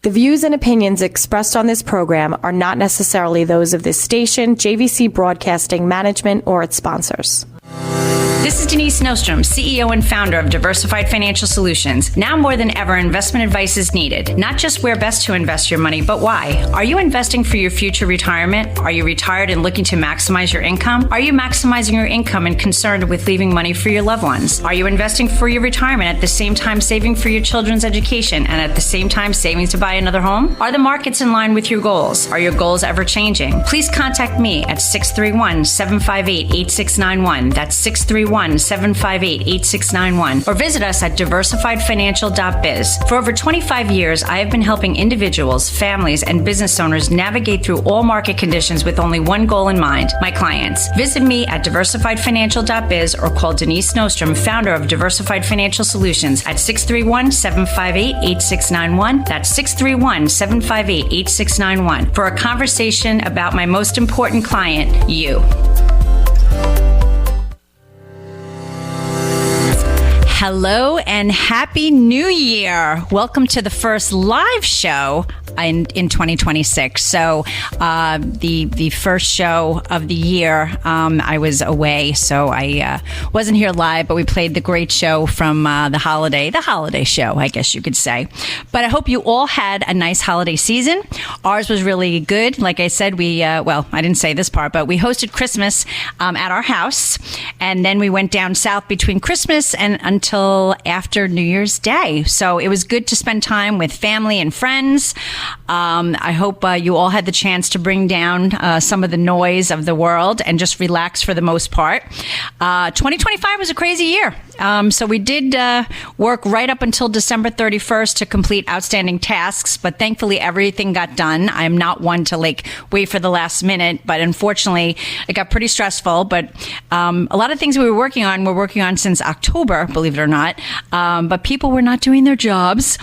The views and opinions expressed on this program are not necessarily those of this station, JVC Broadcasting Management, or its sponsors. This is Denise Nostrom, CEO and founder of Diversified Financial Solutions. Now more than ever, investment advice is needed. Not just where best to invest your money, but why. Are you investing for your future retirement? Are you retired and looking to maximize your income? Are you maximizing your income and concerned with leaving money for your loved ones? Are you investing for your retirement at the same time saving for your children's education and at the same time saving to buy another home? Are the markets in line with your goals? Are your goals ever changing? Please contact me at 631-758-8691. That's 631-758-8691, or visit us at diversifiedfinancial.biz. For over 25 years, I have been helping individuals, families, and business owners navigate through all market conditions with only one goal in mind, my clients. Visit me at diversifiedfinancial.biz or call Denise Nostrom, founder of Diversified Financial Solutions, at 631-758-8691. That's 631-758-8691 for a conversation about my most important client, you. Hello and Happy New Year. Welcome to the first live show in 2026. So the first show of the year, I was away, so I wasn't here live, but we played the great show from the holiday show, I guess you could say. But I hope you all had a nice holiday season. Ours was really good. Like I said, I didn't say this part, but we hosted Christmas at our house, and then we went down south between Christmas and until after New Year's Day. So it was good to spend time with family and friends. I hope you all had the chance to bring down some of the noise of the world and just relax for the most part. 2025 was a crazy year. So we did work right up until December 31st to complete outstanding tasks, but thankfully everything got done. I'm not one to wait for the last minute, but unfortunately it got pretty stressful. But a lot of things we're working on since October, believe it or not. But people were not doing their jobs,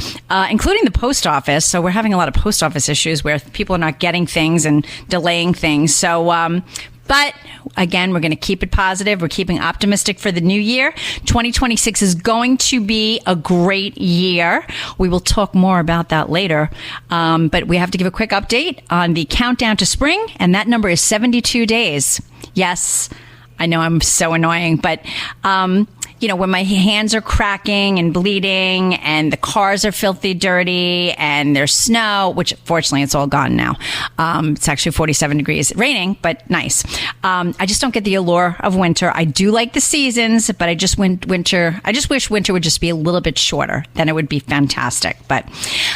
including the post office. So we're having a lot of post office issues where people are not getting things and delaying things. So, but again, we're going to keep it positive. We're keeping optimistic for the new year. 2026 is going to be a great year. We will talk more about that later. But we have to give a quick update on the countdown to spring, and that number is 72 days. Yes, I know I'm so annoying, but when my hands are cracking and bleeding and the cars are filthy dirty and there's snow, which fortunately it's all gone now. It's actually 47 degrees, raining, but nice. I just don't get the allure of winter. I do like the seasons, but I just wish winter would just be a little bit shorter. Then it would be fantastic. But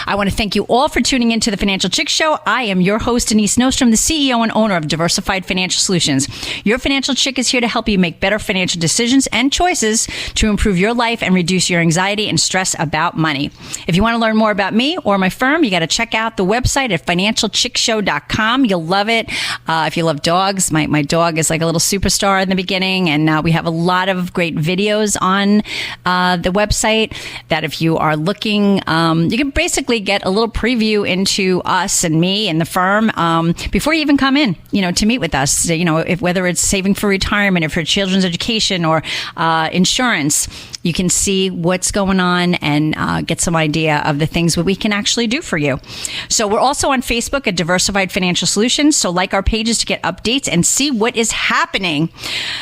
I want to thank you all for tuning into the Financial Chick Show. I am your host, Denise Nostrom, the CEO and owner of Diversified Financial Solutions. Your Financial Chick is here to help you make better financial decisions and choices to improve your life and reduce your anxiety and stress about money. If you want to learn more about me or my firm, you got to check out the website at financialchickshow.com. You'll love it. If you love dogs, my dog is like a little superstar in the beginning, and we have a lot of great videos on the website that if you are looking, you can basically get a little preview into us and me and the firm before you even come in, to meet with us, whether it's saving for retirement or for children's education or insurance. You can see what's going on and get some idea of the things that we can actually do for you. So we're also on Facebook at Diversified Financial Solutions. So like our pages to get updates and see what is happening.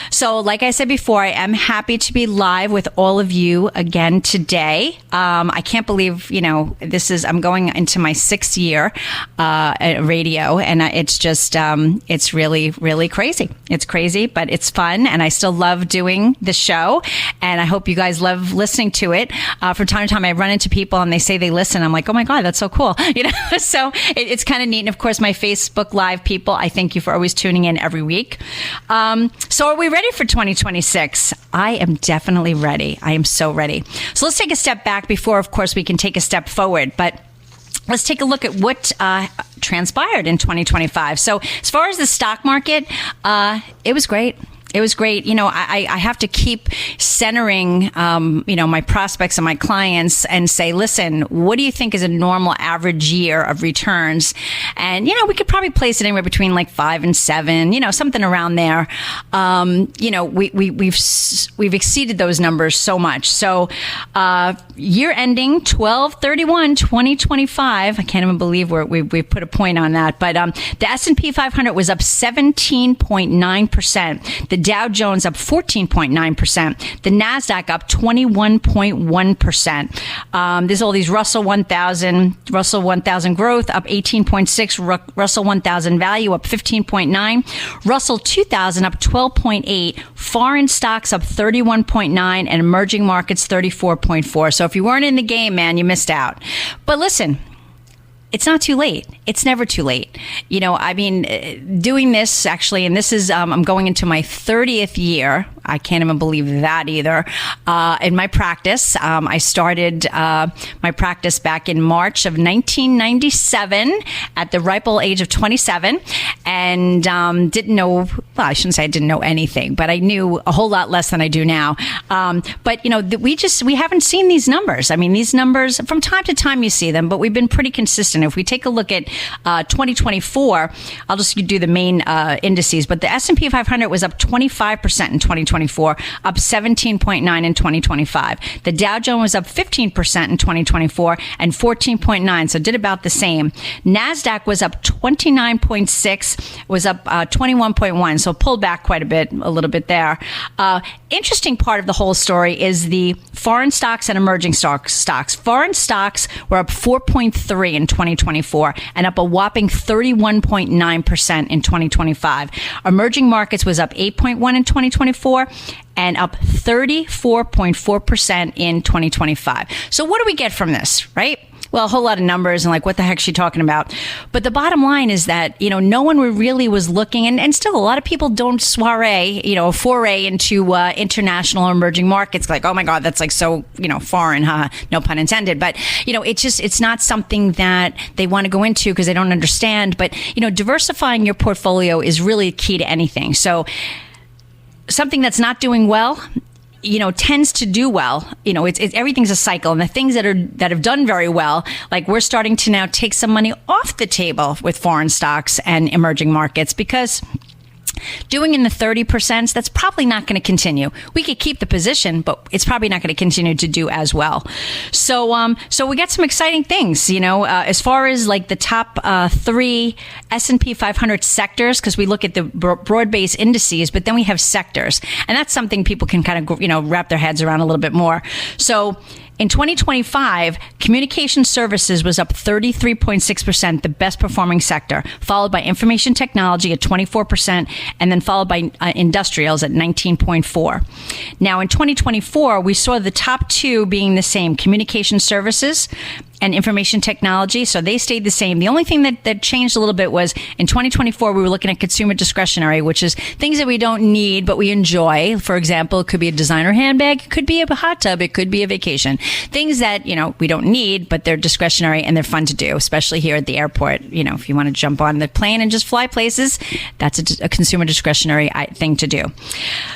So like I said before, I am happy to be live with all of you again today. I can't believe, I'm going into my 6th year at radio, and it's just, it's really, really crazy. It's crazy, but it's fun, and I still love doing the show. And I hope you guys love listening to it. From time to time, I run into people and they say they listen. I'm like, oh my God, that's so cool. So it's kind of neat. And of course, my Facebook Live people, I thank you for always tuning in every week. So are we ready for 2026? I am definitely ready. I am so ready. So let's take a step back before, of course, we can take a step forward. But let's take a look at what transpired in 2025. So as far as the stock market, it was great. It was great. I have to keep centering, my prospects and my clients and say, listen, what do you think is a normal average year of returns? And, we could probably place it anywhere between like 5 and 7, something around there. We've exceeded those numbers so much. So, year ending 12/31/2025. I can't even believe we put a point on that. But, the S&P 500 was up 17.9%. The Dow Jones up 14.9%. The NASDAQ up 21.1%. There's all these Russell 1000 growth up 18.6, Russell 1000 value up 15.9, Russell 2000 up 12.8, foreign stocks up 31.9, and emerging markets 34.4. So if you weren't in the game, man, you missed out. But listen, it's not too late. It's never too late. Doing this actually, and this is, I'm going into my 30th year. I can't even believe that either. In my practice, I started my practice back in March of 1997 at the ripe old age of 27, and didn't know, well, I shouldn't say I didn't know anything, but I knew a whole lot less than I do now. But we haven't seen these numbers. These numbers, from time to time you see them, but we've been pretty consistent. If we take a look at 2024, I'll just do the main indices, but the S&P 500 was up 25% in 2024, up 17.9 in 2025. The Dow Jones was up 15% in 2024 and 14.9, so did about the same. NASDAQ was up 29.6, was up 21.1, so pulled back quite a little bit there. Interesting part of the whole story is the foreign stocks and emerging stocks. Foreign stocks were up 4.3 in 2024 and up a whopping 31.9% in 2025. Emerging markets was up 8.1 in 2024 and up 34.4% in 2025. So what do we get from this, right? Well, a whole lot of numbers and like, what the heck is she talking about? But the bottom line is that, no one really was looking, and still a lot of people don't foray into international or emerging markets. Like, oh my God, that's like so, foreign, no pun intended. But, it's not something that they want to go into because they don't understand. But, diversifying your portfolio is really key to anything. So something that's not doing well, tends to do well. Everything's a cycle, and the things that have done very well, like we're starting to now take some money off the table with foreign stocks and emerging markets because doing in the 30%, that's probably not going to continue. We could keep the position, but it's probably not going to continue to do as well. So we got some exciting things, as far as like the top 3 S&P 500 sectors, because we look at the broad-based indices, but then we have sectors, and that's something people can kind of, wrap their heads around a little bit more. So in 2025, communication services was up 33.6%, the best performing sector, followed by information technology at 24%, and then followed by industrials at 19.4%. Now, in 2024, we saw the top 2 being the same, communication services and information technology. So they stayed the same. The only thing that changed a little bit was in 2024, we were looking at consumer discretionary, which is things that we don't need, but we enjoy. For example, it could be a designer handbag. It could be a hot tub. It could be a vacation. Things that, we don't need, but they're discretionary and they're fun to do, especially here at the airport. If you want to jump on the plane and just fly places, that's a consumer discretionary thing to do.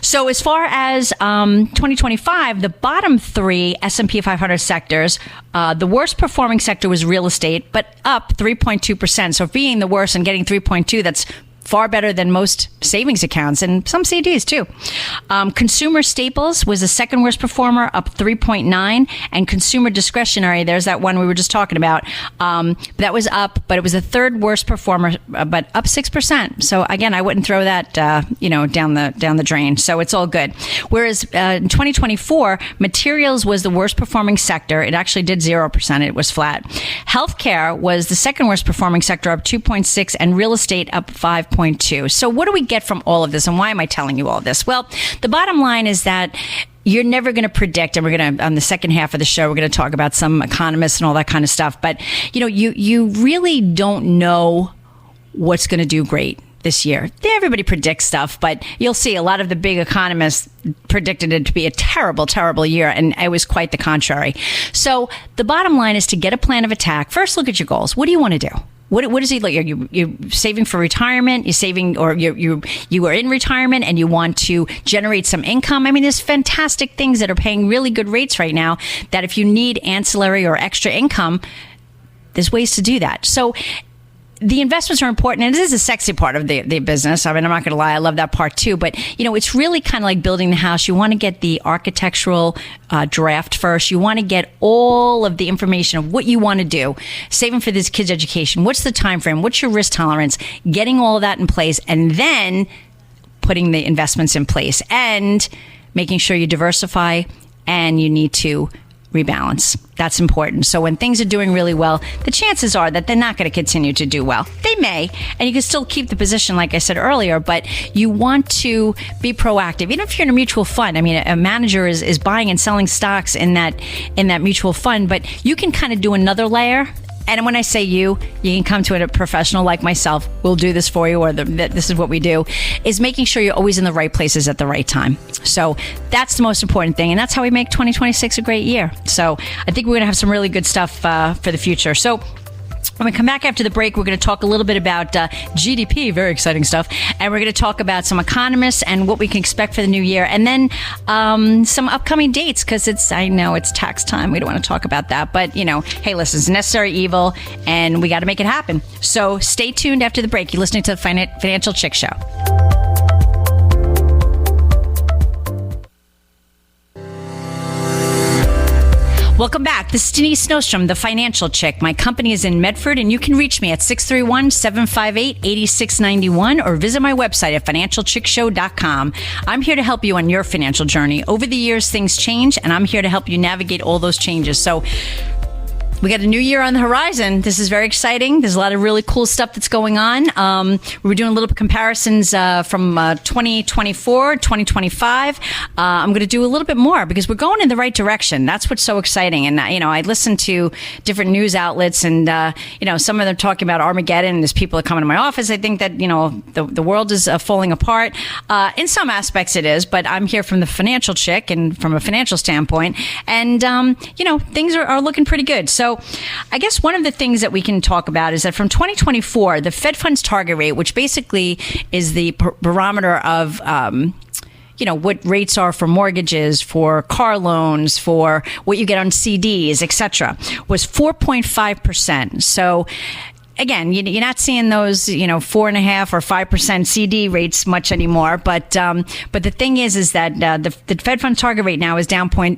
So as far as 2025, the bottom 3 S&P 500 sectors, the worst performing sector was real estate, but up 3.2%. So being the worst and getting 3.2, that's far better than most savings accounts and some CDs too. Consumer staples was the second worst performer, up 3.9, and consumer discretionary, there's that one we were just talking about, that was up, but it was the third worst performer, but up 6%. So again, I wouldn't throw that down the drain. So it's all good. Whereas in 2024, materials was the worst performing sector. It actually did 0%. It was flat. Healthcare was the second worst performing sector, up 2.6, and real estate up 5.2. So what do we get from all of this, and why am I telling you all this? Well, the bottom line is that you're never going to predict, and we're going to, on the second half of the show, we're going to talk about some economists and all that kind of stuff. But, you really don't know what's going to do great this year. Everybody predicts stuff, but you'll see a lot of the big economists predicted it to be a terrible, terrible year, and it was quite the contrary. So the bottom line is to get a plan of attack. First, look at your goals. What do you want to do? What is he like? You're saving for retirement. You're saving, or you are in retirement and you want to generate some income. I mean, there's fantastic things that are paying really good rates right now. That if you need ancillary or extra income, there's ways to do that. So the investments are important, and it is a sexy part of the business. I mean, I'm not going to lie, I love that part too. But it's really kind of like building the house. You want to get the architectural draft first. You want to get all of the information of what you want to do, saving for this kid's education. What's the time frame? What's your risk tolerance? Getting all of that in place, and then putting the investments in place, and making sure you diversify, and you need to rebalance. That's important. So when things are doing really well, the chances are that they're not going to continue to do well. They may, and you can still keep the position, like I said earlier, but you want to be proactive. Even if you're in a mutual fund, I mean, a manager is buying and selling stocks in that mutual fund, but you can kind of do another layer. And when I say you can come to a professional like myself. We'll do this for you, or this is what we do, is making sure you're always in the right places at the right time. So that's the most important thing. And that's how we make 2026 a great year. So I think we're going to have some really good stuff for the future. So when we come back after the break, we're going to talk a little bit about GDP, very exciting stuff. And we're going to talk about some economists and what we can expect for the new year. And then some upcoming dates, because I know it's tax time. We don't want to talk about that. But, hey, listen, it's necessary evil, and we got to make it happen. So stay tuned after the break. You're listening to the Financial Chick Show. Welcome back. This is Denise Nostrom, the Financial Chick. My company is in Medford, and you can reach me at 631-758-8691 or visit my website at financialchickshow.com. I'm here to help you on your financial journey. Over the years, things change, and I'm here to help you navigate all those changes. So we got a new year on the horizon. This is very exciting. There's a lot of really cool stuff that's going on. We're doing a little comparisons from 2024, 2025. I'm going to do a little bit more because we're going in the right direction. That's what's so exciting. And, I listen to different news outlets, and, some of them talking about Armageddon as people are coming to my office. I think that, the world is falling apart. In some aspects it is, but I'm here from the Financial Chick and from a financial standpoint. And, things are looking pretty good. So I guess one of the things that we can talk about is that from 2024, the Fed funds target rate, which basically is the barometer of what rates are for mortgages, for car loans, for what you get on CDs, etc., was 4.5%. So again, you're not seeing those, 4.5% or 5% CD rates much anymore. But the thing is that the Fed funds target rate now is down to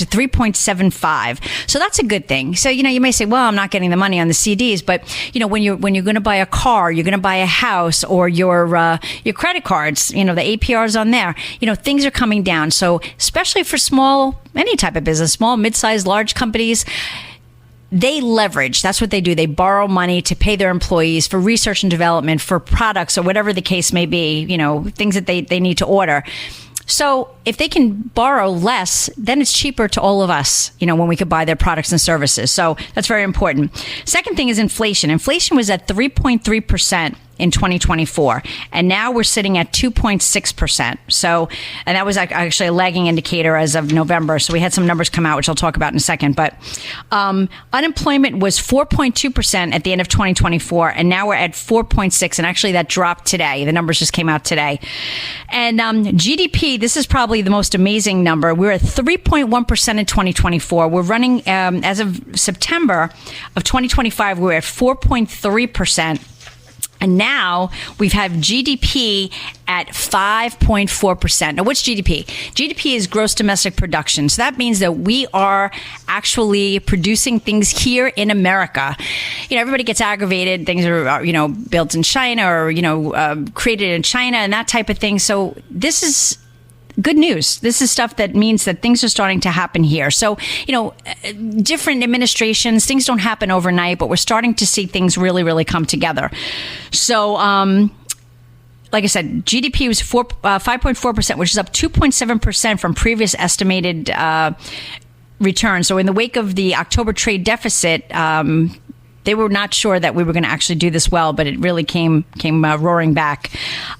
3.75. So that's a good thing. So, you may say, well, I'm not getting the money on the CDs, but when you're going to buy a car, you're going to buy a house, or your credit cards, the APRs on there, things are coming down. So especially for any type of business, small, mid-sized, large companies, they leverage. That's what they do. They borrow money to pay their employees for research and development, for products, or whatever the case may be, things that they need to order. So if they can borrow less, then it's cheaper to all of us, when we could buy their products and services. So that's very important. Second thing is inflation. Inflation was at 3.3% in 2024, and now we're sitting at 2.6%. So, and that was actually a lagging indicator as of November. So we had some numbers come out, which I'll talk about in a second. But unemployment was 4.2% at the end of 2024, and now we're at 4.6%. And actually, that dropped today. The numbers just came out today. And GDP, this is probably the most amazing number. We're at 3.1% in 2024. We're running, as of September of 2025, we're at 4.3%. And now we've had GDP at 5.4%. Now, what's GDP? GDP is gross domestic production. So that means that we are actually producing things here in America. Everybody gets aggravated. Things are built in China, or, created in China, and that type of thing. So this is good news. This is stuff that means that things are starting to happen here. So, different administrations, things don't happen overnight, but we're starting to see things really, really come together. So, like I said, GDP was 5.4%, which is up 2.7% from previous estimated returns. So in the wake of the October trade deficit, they were not sure that we were going to actually do this well, but it really came roaring back.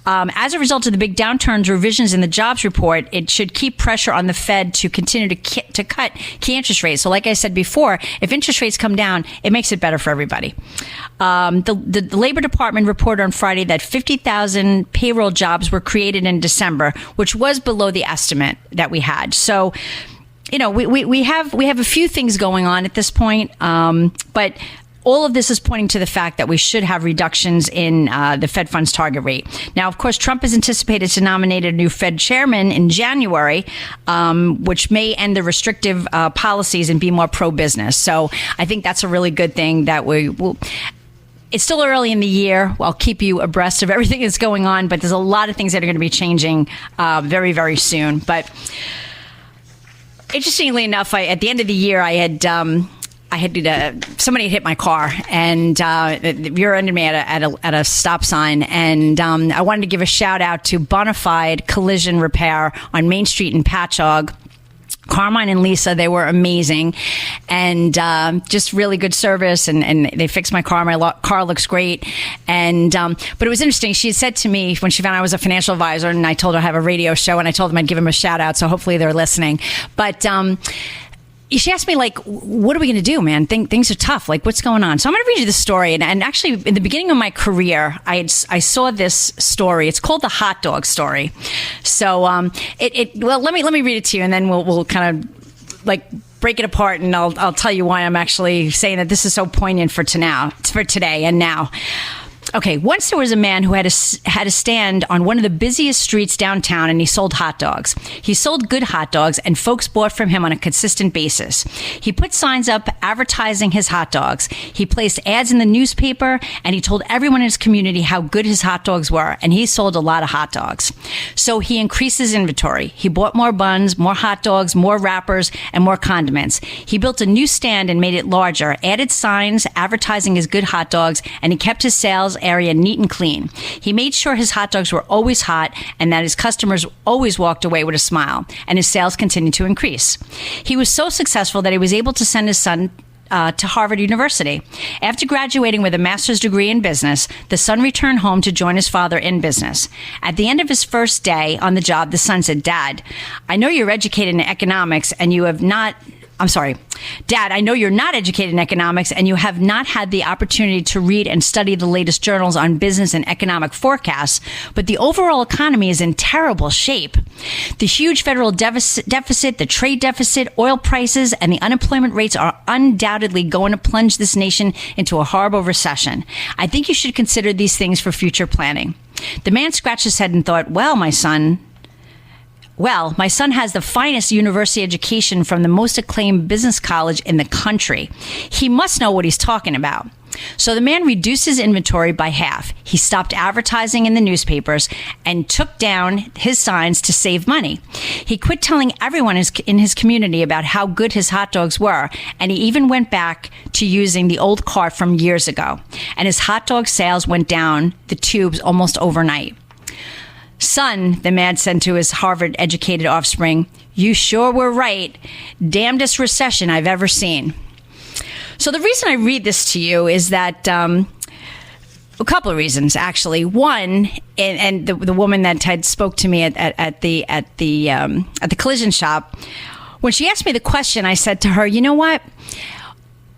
As a result of the big downturns, revisions in the jobs report, it should keep pressure on the Fed to continue to cut key interest rates. So like I said before, if interest rates come down, it makes it better for everybody. The Labor Department reported on Friday that 50,000 payroll jobs were created in December, which was below the estimate that we had. So, we have a few things going on at this point, but all of this is pointing to the fact that we should have reductions in the Fed funds target rate. Now, of course, Trump is anticipated to nominate a new Fed chairman in January, which may end the restrictive policies and be more pro-business. So I think that's a really good thing that we will. It's still early in the year. I'll keep you abreast of everything that's going on, but there's a lot of things that are going to be changing very, very soon. But interestingly enough, at the end of the year, I had somebody had hit my car and rear-ended me at a stop sign, and I wanted to give a shout out to Bonafide Collision Repair on Main Street in Patchogue. Carmine and Lisa, they were amazing, and just really good service, and they fixed my car. My car looks great. And but it was interesting. She had said to me when she found out I was a financial advisor, and I told her I have a radio show, and I told them I'd give them a shout out, so hopefully they're listening. But she asked me, like, what are we going to do, man? Things are tough. Like, what's going on? So I'm going to read you the story. And actually, in the beginning of my career, I saw this story. It's called the hot dog story. So well, let me read it to you, and then we'll kind of like break it apart, and I'll tell you why I'm actually saying that this is so poignant for today and now. Okay, once there was a man who had a stand on one of the busiest streets downtown, and he sold hot dogs. He sold good hot dogs, and folks bought from him on a consistent basis. He put signs up advertising his hot dogs. He placed ads in the newspaper, and he told everyone in his community how good his hot dogs were, and he sold a lot of hot dogs. So he increased his inventory. He bought more buns, more hot dogs, more wrappers, and more condiments. He built a new stand and made it larger, added signs advertising his good hot dogs, and he kept his sales area neat and clean. He made sure his hot dogs were always hot and that his customers always walked away with a smile, and his sales continued to increase. He was so successful that he was able to send his son to Harvard University. After graduating with a master's degree in business, the son returned home to join his father in business. At the end of his first day on the job, the son said, Dad, I know you're educated in economics and you have not Dad, I know you're not educated in economics and you have not had the opportunity to read and study the latest journals on business and economic forecasts, but the overall economy is in terrible shape. The huge federal deficit, the trade deficit, oil prices, and the unemployment rates are undoubtedly going to plunge this nation into a horrible recession. I think you should consider these things for future planning. The man scratched his head and thought, well, my son has the finest university education from the most acclaimed business college in the country. He must know what he's talking about. So the man reduced his inventory by half. He stopped advertising in the newspapers and took down his signs to save money. He quit telling everyone in his community about how good his hot dogs were, and he even went back to using the old cart from years ago. And his hot dog sales went down the tubes almost overnight. Son, the man said to his Harvard-educated offspring, you sure were right. Damnedest recession I've ever seen. So the reason I read this to you is that a couple of reasons, actually. One, and the woman that had spoke to me at the collision shop, when she asked me the question, I said to her, you know what?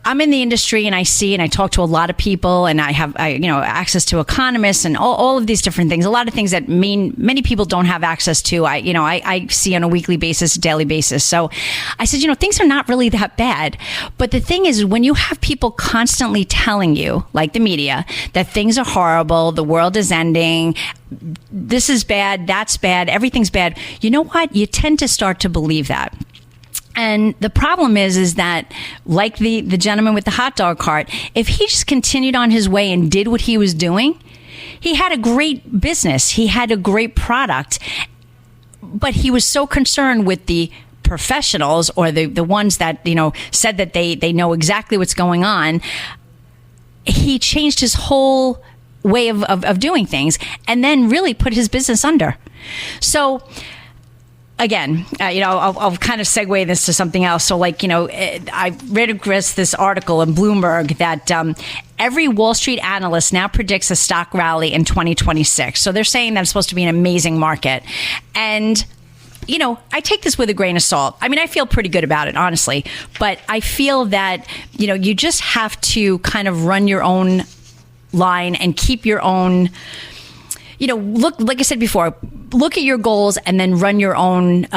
I'm in the industry and I see and I talk to a lot of people, and I have access to economists and all of these different things. A lot of things that many people don't have access to. I see on a weekly basis, daily basis. So I said, things are not really that bad. But the thing is, when you have people constantly telling you, like the media, that things are horrible, the world is ending, this is bad, that's bad, everything's bad, you know what? You tend to start to believe that. And the problem is that, like the gentleman with the hot dog cart, if he just continued on his way and did what he was doing, he had a great business. He had a great product. But he was so concerned with the professionals, or the ones that, said that they know exactly what's going on. He changed his whole way of doing things, and then really put his business under. So again, I'll kind of segue this to something else. So I read this article in Bloomberg that every Wall Street analyst now predicts a stock rally in 2026. So they're saying that it's supposed to be an amazing market. And I take this with a grain of salt. I mean, I feel pretty good about it, honestly. But I feel that, you just have to kind of run your own line and keep your own, look, like I said before, look at your goals and then run your own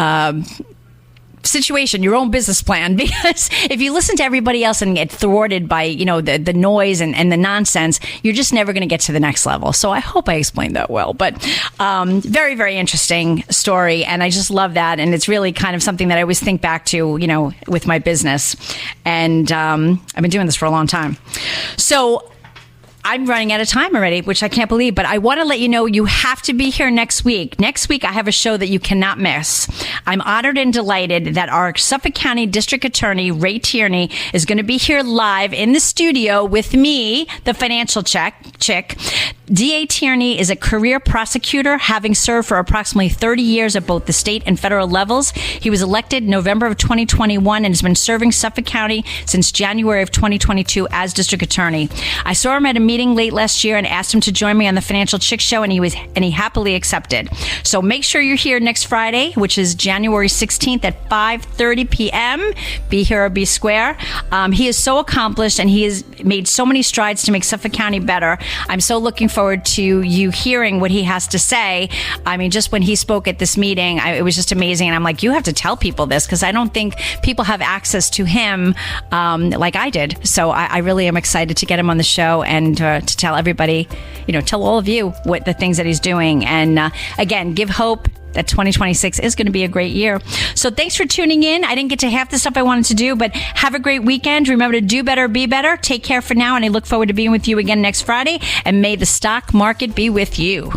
situation, your own business plan. Because if you listen to everybody else and get thwarted by, the noise and the nonsense, you're just never going to get to the next level. So I hope I explained that well. But very, very interesting story. And I just love that. And it's really kind of something that I always think back to, with my business. And I've been doing this for a long time. So I'm running out of time already, which I can't believe, but I want to let you know you have to be here next week. Next week, I have a show that you cannot miss. I'm honored and delighted that our Suffolk County District Attorney, Ray Tierney, is going to be here live in the studio with me, the financial chick. D.A. Tierney is a career prosecutor, having served for approximately 30 years at both the state and federal levels. He was elected November of 2021 and has been serving Suffolk County since January of 2022 as district attorney. I saw him at a meeting late last year and asked him to join me on the Financial Chick Show, and he happily accepted. So make sure you're here next Friday, which is January 16th at 5:30 p.m. Be here or be square. He is so accomplished, and he has made so many strides to make Suffolk County better. I'm so looking forward to you hearing what he has to say. I mean, just when he spoke at this meeting, it was just amazing. And I'm like, you have to tell people this, because I don't think people have access to him like I did. So I really am excited to get him on the show and to tell everybody, tell all of you what the things that he's doing. And again, give hope that 2026 is going to be a great year. So thanks for tuning in. I didn't get to half the stuff I wanted to do, but have a great weekend. Remember to do better, be better. Take care for now, and I look forward to being with you again next Friday. And may the stock market be with you.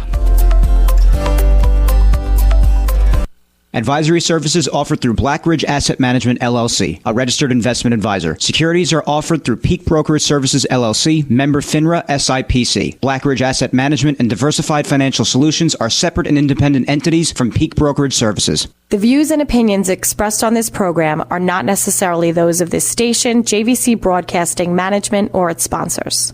Advisory services offered through Blackridge Asset Management, LLC, a registered investment advisor. Securities are offered through Peak Brokerage Services, LLC, member FINRA, SIPC. Blackridge Asset Management and Diversified Financial Solutions are separate and independent entities from Peak Brokerage Services. The views and opinions expressed on this program are not necessarily those of this station, JVC Broadcasting Management, or its sponsors.